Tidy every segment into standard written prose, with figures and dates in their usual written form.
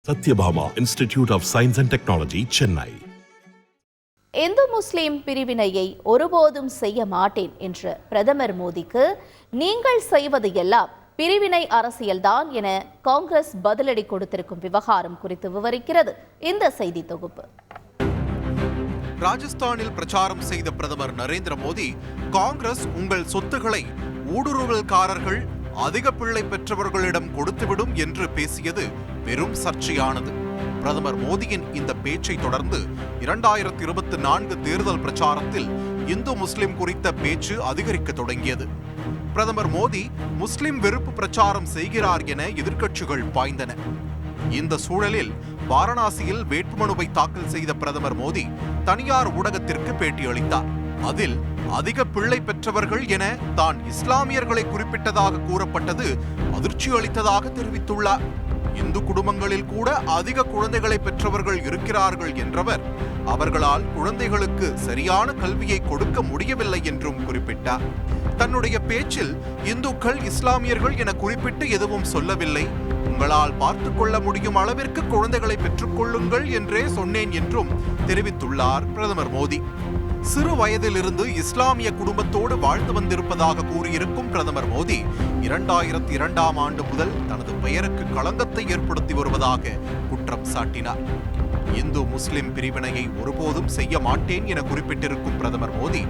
Satyabhama institute of science and technology, Chennai. இந்து முஸ்லிம் பிரிவினையை ஒருபோதும் செய்ய மாட்டேன் என்ற பிரதமர் மோடிக்கு நீங்கள் செய்வது எல்லாம் பிரிவினை அரசியல்தான் என காங்கிரஸ் பதிலடி கொடுத்திருக்கும் விவகாரம் குறித்து விவரிக்கிறது இந்த செய்தி தொகுப்பு. ராஜஸ்தானில் பிரச்சாரம் செய்த பிரதமர் நரேந்திர மோடி, காங்கிரஸ் உங்கள் சொத்துக்களை ஊடுருவல்காரர்கள் அதிக பிள்ளை பெற்றவர்களிடம் கொடுத்துவிடும் என்று பேசியது பெரும் சர்ச்சையானது. பிரதமர் மோடியின் இந்த பேச்சை தொடர்ந்து 2024 தேர்தல் பிரச்சாரத்தில் இந்து முஸ்லிம் குறித்த பேச்சு அதிகரிக்க தொடங்கியது. பிரதமர் மோடி முஸ்லிம் வெறுப்பு பிரச்சாரம் செய்கிறார் என எதிர்க்கட்சிகள் பாய்ந்தன. இந்த சூழலில் வாரணாசியில் வேட்புமனுவை தாக்கல் செய்த பிரதமர் மோடி தனியார் ஊடகத்திற்கு பேட்டியளித்தார். அதில் அதிக பிள்ளை பெற்றவர்கள் என தான் இஸ்லாமியர்களை குறிப்பிட்டதாக கூறப்பட்டது அதிர்ச்சி அளித்ததாக தெரிவித்துள்ளார். இந்து குடும்பங்களில் கூட அதிக குழந்தைகளை பெற்றவர்கள் இருக்கிறார்கள் என்றவர், அவர்களால் குழந்தைகளுக்கு சரியான கல்வியை கொடுக்க முடியவில்லை என்றும் குறிப்பிட்டார். தன்னுடைய பேச்சில் இந்துக்கள் இஸ்லாமியர்கள் என குறிப்பிட்டு எதுவும் சொல்லவில்லை, உங்களால் பார்த்து கொள்ள முடியும் அளவிற்கு குழந்தைகளை பெற்றுக்கொள்ளுங்கள் என்றே சொன்னேன் என்றும் தெரிவித்துள்ளார் பிரதமர் மோடி. சிறு வயதிலிருந்து இஸ்லாமிய குடும்பத்தோடு வாழ்ந்து வந்திருப்பதாக கூறியிருக்கும் பிரதமர் மோடி 2002ஆம் ஆண்டு முதல் தனது பெயருக்கு களங்கத்தை ஏற்படுத்தி வருவதாக குற்றம் சாட்டினார். இந்து முஸ்லிம் பிரிவினையை ஒருபோதும் செய்ய மாட்டேன் என குறிப்பிட்டிருக்கும் பிரதமர் மோடி,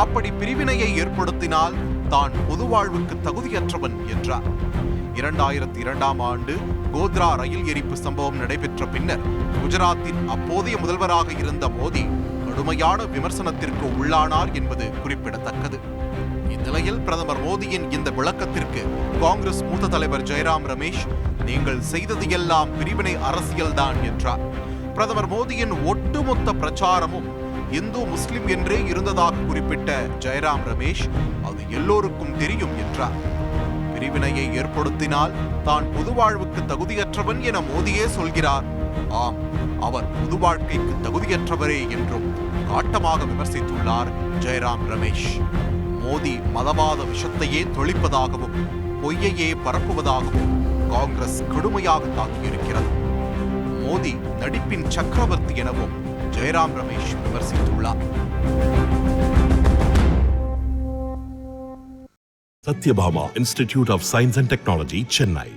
அப்படி பிரிவினையை ஏற்படுத்தினால் தான் பொது வாழ்வுக்கு தகுதியற்றவன் என்றார். 2002ஆம் ஆண்டு கோத்ரா ரயில் எரிப்பு சம்பவம் நடைபெற்ற பின்னர் குஜராத்தின் அப்போதைய முதல்வராக இருந்த மோடி கடுமையான விமர்சனத்திற்கு உள்ளானார் என்பது குறிப்பிடத்தக்கது. இந்நிலையில் பிரதமர் மோடியின் இந்த விளக்கத்திற்கு காங்கிரஸ் மூத்த தலைவர் ஜெயராம் ரமேஷ், நீங்கள் செய்தது எல்லாம் பிரிவினை அரசியல்தான் என்றார். பிரதமர் மோடியின் ஒட்டுமொத்த பிரச்சாரமும் இந்து முஸ்லிம் என்றே இருந்ததாக குறிப்பிட்ட ஜெயராம் ரமேஷ், அது எல்லோருக்கும் தெரியும் என்றார். பிரிவினையை ஏற்படுத்தினால் தான் பொது வாழ்வுக்கு தகுதியற்றவன் என மோடியே சொல்கிறார். ஆம், அவர் பொது வாழ்க்கைக்கு தகுதியற்றவரே என்றும் காட்டமாக விமர்சித்துள்ளார் ஜெயராம் ரமேஷ். மோடி மதவாத விஷத்தையே தொழிப்பதாகவும் பொய்யையே பரப்புவதாகவும் காங்கிரஸ் கடுமையாக தாக்கியிருக்கிறது. மோடி நடிப்பின் சக்கரவர்த்தி எனவும் ஜெயராம் ரமேஷ் விமர்சித்துள்ளார். Sathyabama institute of science and technology, Chennai.